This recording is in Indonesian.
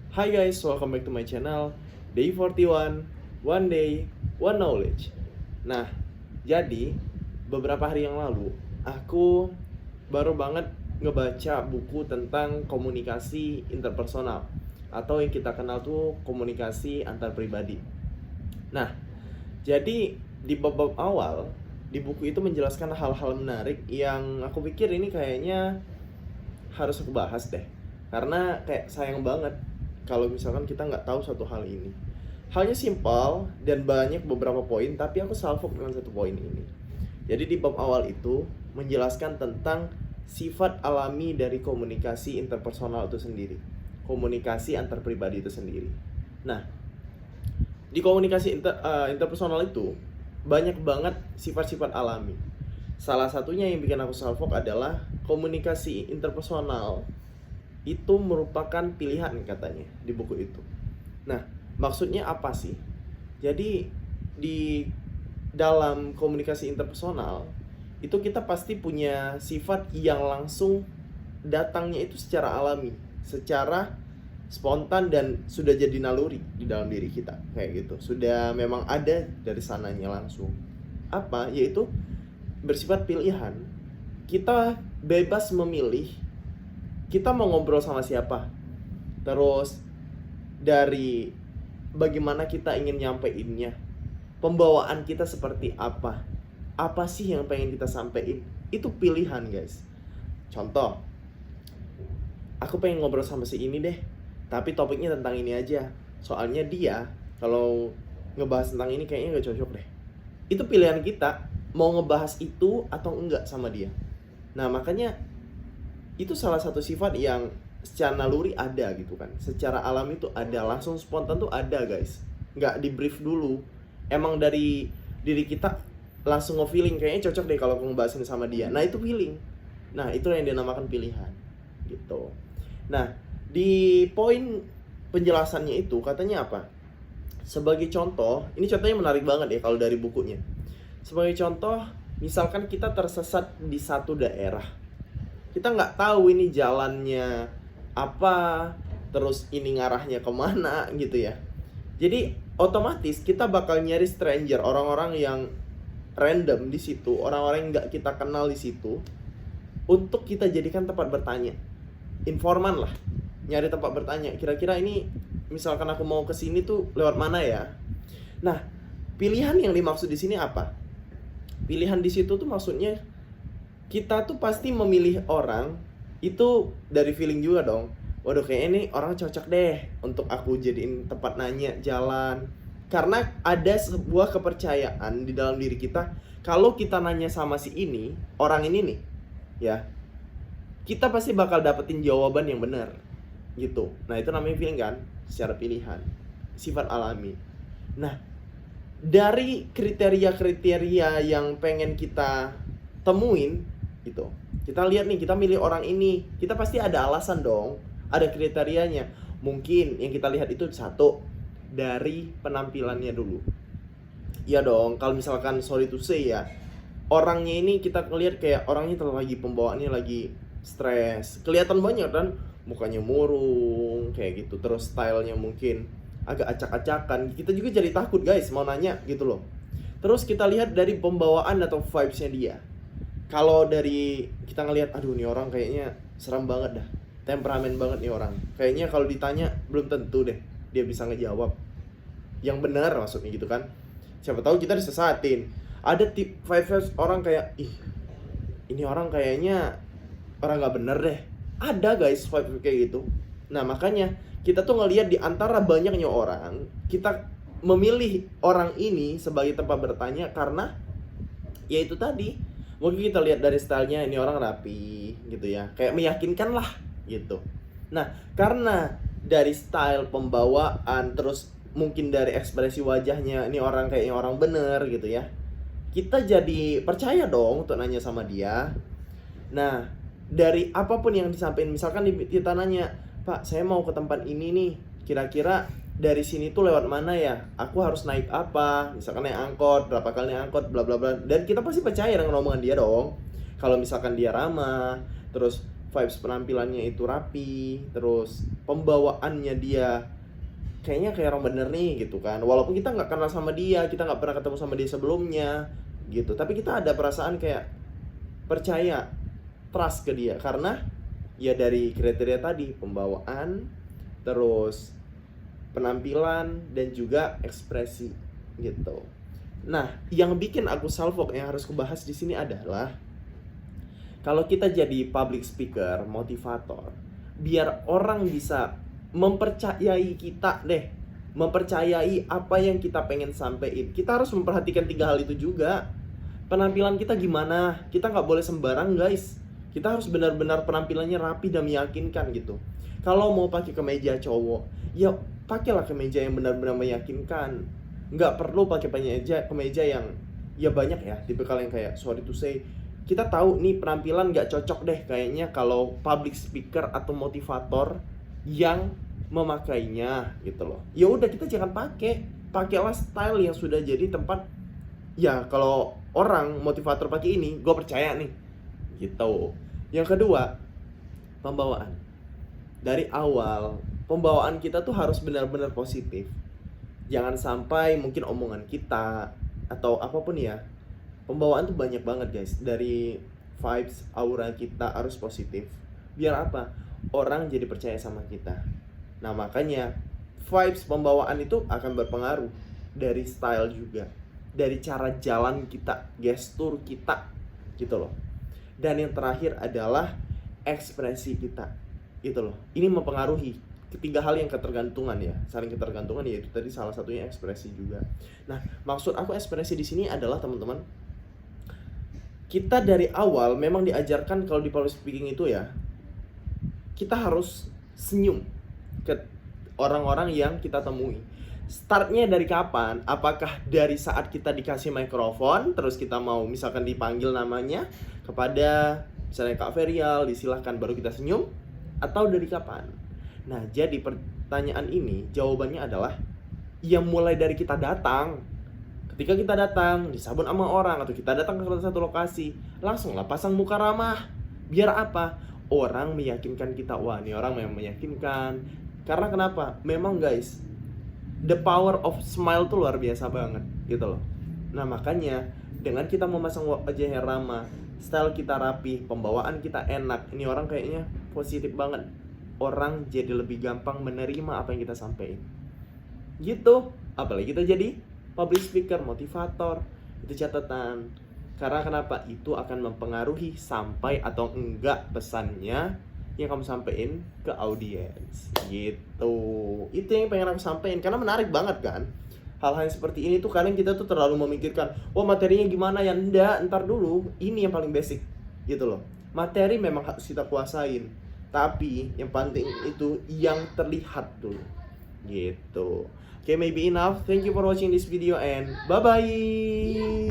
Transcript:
Hi guys, welcome back to my channel Day 41, One Day, One Knowledge. Nah, jadi beberapa hari yang lalu aku baru banget ngebaca buku tentang komunikasi interpersonal atau yang kita kenal tuh komunikasi antar pribadi. Nah, jadi di bab-bab awal di buku itu menjelaskan hal-hal menarik yang aku pikir ini kayaknya harus aku bahas deh. Karena kayak sayang banget kalau misalkan kita nggak tahu satu hal ini. Halnya simpel dan banyak beberapa poin, tapi aku salvo dengan satu poin ini. Jadi di bab awal itu menjelaskan tentang sifat alami dari komunikasi interpersonal itu sendiri. Komunikasi antar pribadi itu sendiri. Nah, di komunikasi interpersonal itu banyak banget sifat-sifat alami. Salah satunya yang bikin aku salvo adalah komunikasi interpersonal itu merupakan pilihan katanya di buku itu. Nah, maksudnya apa sih? Jadi di dalam komunikasi interpersonal itu kita pasti punya sifat yang langsung datangnya itu secara alami, secara spontan dan sudah jadi naluri di dalam diri kita kayak gitu. Sudah memang ada dari sananya langsung. Apa? Yaitu bersifat pilihan. Kita bebas memilih kita mau ngobrol sama siapa, terus dari bagaimana kita ingin nyampeinnya, pembawaan kita seperti apa sih yang pengen kita sampein, itu pilihan guys. Contoh, aku pengen ngobrol sama si ini deh, tapi topiknya tentang ini aja, soalnya dia kalau ngebahas tentang ini kayaknya gak cocok deh. Itu pilihan kita, mau ngebahas itu atau enggak sama dia. Nah makanya itu salah satu sifat yang secara naluri ada gitu kan, secara alami itu ada, langsung spontan tuh ada guys, nggak di brief dulu, emang dari diri kita langsung nge-feeling kayaknya cocok deh kalau aku ngebahasin sama dia. Nah itu feeling, nah itu yang dinamakan pilihan gitu. Nah di poin penjelasannya itu katanya apa, sebagai contoh, ini contohnya menarik banget ya kalau dari bukunya. Sebagai contoh, misalkan kita tersesat di satu daerah, kita nggak tahu ini jalannya apa, terus ini ngarahnya kemana gitu ya. Jadi otomatis kita bakal nyari stranger, orang-orang yang random di situ, orang-orang yang nggak kita kenal di situ, untuk kita jadikan tempat bertanya. Informan lah, nyari tempat bertanya. Kira-kira ini misalkan aku mau ke sini tuh lewat mana ya? Nah, pilihan yang dimaksud di sini apa? Pilihan di situ tuh maksudnya kita tuh pasti memilih orang itu dari feeling juga dong. Waduh kayaknya ini orang cocok deh untuk aku jadiin tempat nanya jalan. Karena ada sebuah kepercayaan di dalam diri kita, kalau kita nanya sama si ini, orang ini nih, ya, kita pasti bakal dapetin jawaban yang benar gitu. Nah itu namanya feeling kan, secara pilihan, sifat alami. Nah dari kriteria-kriteria yang pengen kita temuin gitu, kita lihat nih, kita milih orang ini, kita pasti ada alasan dong, ada kriterianya. Mungkin yang kita lihat itu satu, dari penampilannya dulu. Iya dong, kalau misalkan sorry to say ya, orangnya ini kita ngelihat kayak orangnya lagi pembawaannya lagi stres, kelihatan banyak kan, mukanya murung kayak gitu, terus stylenya mungkin agak acak-acakan, kita juga jadi takut guys mau nanya gitu loh. Terus kita lihat dari pembawaan atau vibes-nya dia. Kalau dari kita ngelihat, aduh nih orang kayaknya seram banget dah, temperamen banget nih orang, kayaknya kalau ditanya belum tentu deh dia bisa ngejawab yang benar maksudnya gitu kan. Siapa tahu kita disesatin. Ada tip vibes orang kayak, ih ini orang kayaknya orang nggak bener deh. Ada guys vibe kayak gitu. Nah makanya kita tuh ngelihat di antara banyaknya orang, kita memilih orang ini sebagai tempat bertanya karena ya itu tadi, mungkin kita lihat dari stylenya, ini orang rapi gitu ya, kayak meyakinkan lah gitu. Nah karena dari style pembawaan, terus mungkin dari ekspresi wajahnya, ini orang kayaknya orang bener gitu ya, kita jadi percaya dong untuk nanya sama dia. Nah dari apapun yang disampaikan, misalkan kita nanya, Pak saya mau ke tempat ini nih, kira-kira dari sini tuh lewat mana ya? Aku harus naik apa? Misalkan naik angkot, berapa kali naik angkot, bla bla bla. Dan kita pasti percaya dengan omongan dia dong. Kalau misalkan dia ramah, terus vibes penampilannya itu rapi, terus pembawaannya dia kayaknya kayak orang bener nih gitu kan. Walaupun kita nggak kenal sama dia, kita nggak pernah ketemu sama dia sebelumnya gitu, tapi kita ada perasaan kayak percaya, trust ke dia karena ya dari kriteria tadi, pembawaan, terus penampilan dan juga ekspresi gitu. Nah, yang bikin aku salfok yang harus kubahas di sini adalah kalau kita jadi public speaker, motivator, biar orang bisa mempercayai kita deh, mempercayai apa yang kita pengen sampein, kita harus memperhatikan 3 hal itu juga. Penampilan kita gimana? Kita nggak boleh sembarang guys. Kita harus benar-benar penampilannya rapi dan meyakinkan gitu. Kalau mau pakai kemeja cowok, ya pakailah kemeja yang benar-benar meyakinkan. Nggak perlu pakai kemeja yang ya banyak ya, tipikal yang kayak sorry to say, kita tahu nih penampilan nggak cocok deh kayaknya kalau public speaker atau motivator yang memakainya gitu loh. Ya udah, kita jangan pakailah style yang sudah jadi tempat. Ya kalau orang motivator pakai ini, gue percaya nih gitu. Yang kedua, pembawaan. Dari awal pembawaan kita tuh harus benar-benar positif. Jangan sampai mungkin omongan kita atau apapun ya, pembawaan tuh banyak banget guys. Dari vibes, aura kita harus positif. Biar apa? Orang jadi percaya sama kita. Nah makanya vibes pembawaan itu akan berpengaruh dari style juga, dari cara jalan kita, gestur kita gitu loh. Dan yang terakhir adalah ekspresi kita gitu loh. Ini mempengaruhi ketiga hal yang ketergantungan ya, saling ketergantungan, yaitu tadi salah satunya ekspresi juga. Nah, maksud aku ekspresi di sini adalah teman-teman, kita dari awal memang diajarkan kalau di public speaking itu ya, kita harus senyum ke orang-orang yang kita temui. Startnya dari kapan? Apakah dari saat kita dikasih mikrofon, terus kita mau misalkan dipanggil namanya kepada misalnya Kak Ferial, disilahkan baru kita senyum? Atau dari kapan? Nah, jadi pertanyaan ini jawabannya adalah ya mulai dari kita datang. Ketika kita datang, disambut sama orang, atau kita datang ke satu lokasi, langsunglah pasang muka ramah. Biar apa? Orang meyakinkan kita, wah ini orang memang meyakinkan. Karena kenapa? Memang guys, the power of smile tuh luar biasa banget gitu loh. Nah makanya dengan kita memasang wajah yang ramah, style kita rapi, pembawaan kita enak, ini orang kayaknya positif banget. Orang jadi lebih gampang menerima apa yang kita sampaikan gitu. Apalagi kita jadi public speaker, motivator, itu catatan. Karena kenapa? Itu akan mempengaruhi sampai atau enggak pesannya yang kamu sampaikan ke audiens gitu. Itu yang pengen aku sampaikan, karena menarik banget kan. Hal-hal yang seperti ini tuh kadang kita tuh terlalu memikirkan, wah materinya gimana ya, ntar dulu, ini yang paling basic gitu loh. Materi memang harus kita kuasain, tapi yang penting itu yang terlihat dulu gitu. Okay, maybe enough. Thank you for watching this video and bye-bye.